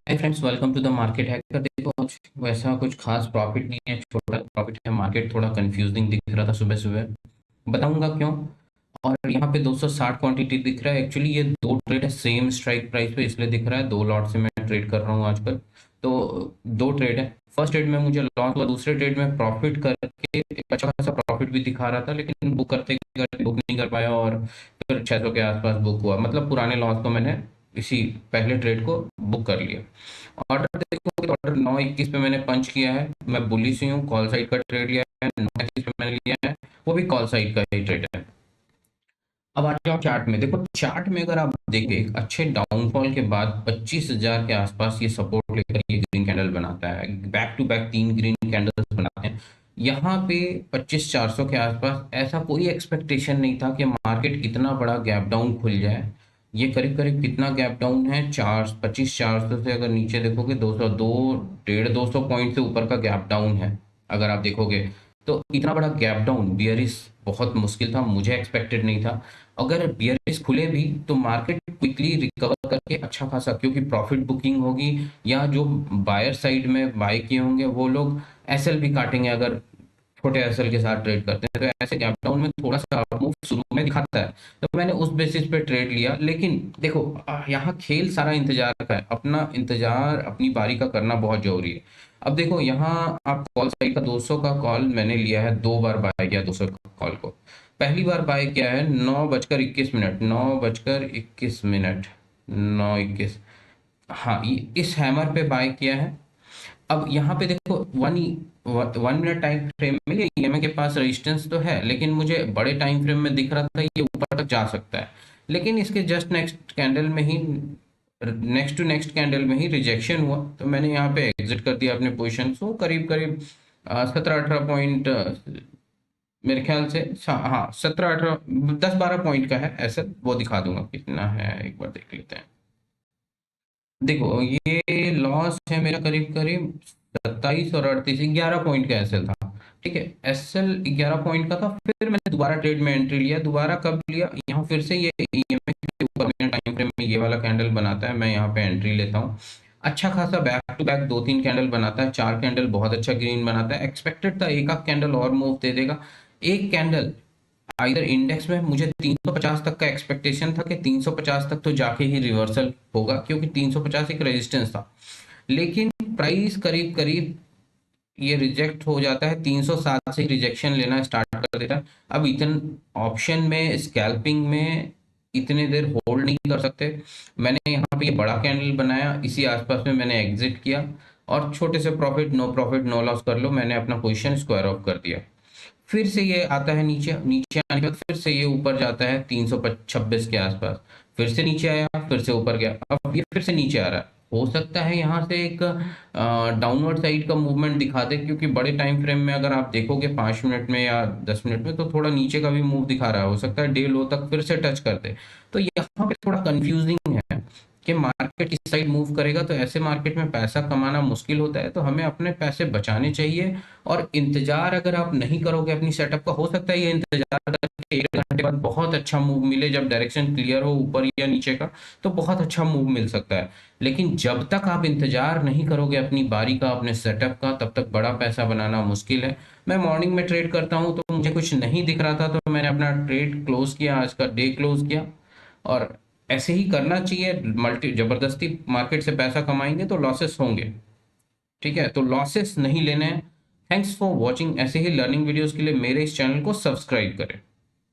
Hi friends, welcome to the market hacker. देखो आज वैसा कुछ खास प्रॉफिट नहीं है, छोटा प्रॉफिट है। मार्केट थोड़ा कंफ्यूजिंग दिख रहा था सुबह सुबह, बताऊंगा क्यों। और यहाँ पे 260 क्वांटिटी दिख रहा है। एक्चुअली ये दो ट्रेड है सेम स्ट्राइक प्राइस पे, इसलिए दिख रहा है। दो लॉट से मैं ट्रेड कर रहा हूँ आजकल। तो दो ट्रेड है। फर्स्ट ट्रेड में मुझे लॉस हुआ, दूसरे ट्रेड में प्रॉफिट करके एक अच्छा खासा प्रॉफिट भी दिखा रहा था, लेकिन बुक करते करते बुक नहीं कर पाया और फिर 600 के आसपास बुक हुआ। मतलब पुराने लॉस को मैंने इसी पहले ट्रेड को बुक कर लिया। ऑर्डर देखो तो ऑर्डर 9:21 पे मैंने पंच किया है। मैं बुलिश ही हूँ, कॉल साइड का ट्रेड लिया है। 9:21 पे मैंने लिया है, वो भी कॉल साइड का ही ट्रेड है। अब आ जाओ चार्ट में। देखो चार्ट में अगर आप देखें, एक अच्छे डाउनफॉल के बाद 25,000 के आसपास ये सपोर्ट लेकर ये ग्रीन कैंडल बनाता है। बैक टू बैक तीन ग्रीन कैंडल्स बनाते हैं। यहाँ पे 25,400 के आसपास ऐसा कोई एक्सपेक्टेशन नहीं था कि मार्केट इतना बड़ा गैप डाउन खुल जाए। ये करीब करीब कितना गैप डाउन है, 25,400 से अगर नीचे देखोगे 202, 150 पॉइंट से ऊपर का गैप डाउन है। अगर आप देखोगे तो इतना बड़ा गैप डाउन बियरिश बहुत मुश्किल था, मुझे एक्सपेक्टेड नहीं था। अगर बियरिश खुले भी तो मार्केट क्विकली रिकवर करके अच्छा खासा, क्योंकि प्रॉफिट बुकिंग होगी या जो बायर साइड में बाय किए होंगे वो लोग एसएल भी काटेंगे। अगर छोटे एसएल के साथ ट्रेड करते हैं तो ऐसे गैप डाउन में थोड़ा सा मूव शुरू में दिखाता है। तो मैंने उस बेसिस पे ट्रेड लिया। लेकिन देखो यहाँ खेल सारा इंतजार का है। अपना इंतजार अपनी बारी का करना बहुत जरूरी है। अब देखो यहाँ आप कॉल साइड का 200 का कॉल मैंने लिया है, दो बार बाय किया 200 का कॉल को। पहली बार बाय किया है 9:21, 9:21, 9:21। हाँ, इस हैमर पे बाय किया है। अब यहाँ पे देखो 1 मिनट टाइम फ्रेम में ये ईएमए के पास रेजिस्टेंस तो है, लेकिन मुझे बड़े टाइम फ्रेम में दिख रहा था ये ऊपर तक जा सकता है। लेकिन इसके जस्ट नेक्स्ट कैंडल में ही, नेक्स्ट टू नेक्स्ट कैंडल में ही रिजेक्शन हुआ, तो मैंने यहाँ पे एग्जिट कर दिया अपने पोजिशन को। करीब करीब 17-18 पॉइंट, मेरे ख्याल से हाँ 17-18, 10-12 पॉइंट का है ऐसा। वो दिखा दूंगा कितना है, एक बार देख लेते हैं। देखो ये लॉस है मेरा करीब करीब 27 और 38, 11 पॉइंट का एसएल था। ठीक है, एसएल 11 पॉइंट का था। फिर मैंने दोबारा ट्रेड में एंट्री लिया। दोबारा कब लिया, यहाँ फिर से ये ईएमए के ऊपर टाइम फ्रेम में ये वाला कैंडल बनाता है, मैं यहाँ पे एंट्री लेता हूँ। अच्छा खासा बैक टू बैक दो तीन कैंडल बनाता है, चार कैंडल बहुत अच्छा ग्रीन बनाता है। एक्सपेक्टेड था एक आध कैंडल और मूव दे देगा। एक कैंडल इधर इंडेक्स में मुझे 350 तक का एक्सपेक्टेशन था कि 350 तक तो जाके ही रिवर्सल होगा, क्योंकि 350 एक रेजिस्टेंस था। लेकिन प्राइस करीब करीब ये रिजेक्ट हो जाता है, 307 से रिजेक्शन लेना स्टार्ट कर देता है। अब इतन ऑप्शन में स्कैल्पिंग में इतने देर होल्ड नहीं कर सकते। मैंने यहाँ पे ये बड़ा कैंडल बनाया, इसी आसपास में मैंने एग्जिट किया और छोटे से प्रॉफिट नो लॉस कर लो, मैंने अपना पोजीशन स्क्वायर ऑफ कर दिया। फिर से ये आता है नीचे, नीचे आने के बाद फिर से ये ऊपर जाता है 326 के आसपास। फिर से नीचे आया, फिर से ऊपर गया, अब ये फिर से नीचे आ रहा है। हो सकता है यहाँ से एक डाउनवर्ड साइड का मूवमेंट दिखा दे, क्योंकि बड़े टाइम फ्रेम में अगर आप देखोगे 5 मिनट में या 10 मिनट में तो थोड़ा नीचे का भी मूव दिखा रहा है। हो सकता है डे लो तक फिर से टच कर दे। तो यहाँ पे थोड़ा कंफ्यूजिंग है कि मार्केट इस साइड मूव करेगा, तो ऐसे मार्केट में पैसा कमाना मुश्किल होता है। तो हमें अपने पैसे बचाने चाहिए। और इंतजार अगर आप नहीं करोगे अपनी सेटअप का, हो सकता है ये इंतजार करके 1 घंटे बाद बहुत अच्छा मूव मिले, जब डायरेक्शन क्लियर हो ऊपर या नीचे का, तो बहुत अच्छा मूव मिल सकता है। लेकिन जब तक आप इंतजार नहीं करोगे अपनी बारी का, अपने सेटअप का, तब तक बड़ा पैसा बनाना मुश्किल है। मैं मॉर्निंग में ट्रेड करता हूँ तो मुझे कुछ नहीं दिख रहा था, तो मैंने अपना ट्रेड क्लोज किया, आज का डे क्लोज किया। और ऐसे ही करना चाहिए। मल्टी जबरदस्ती मार्केट से पैसा कमाएंगे तो लॉसेस होंगे। ठीक है, तो लॉसेस नहीं लेने हैं। Thanks for watching. ऐसे ही लर्निंग वीडियोस के लिए मेरे इस चैनल को सब्सक्राइब करें।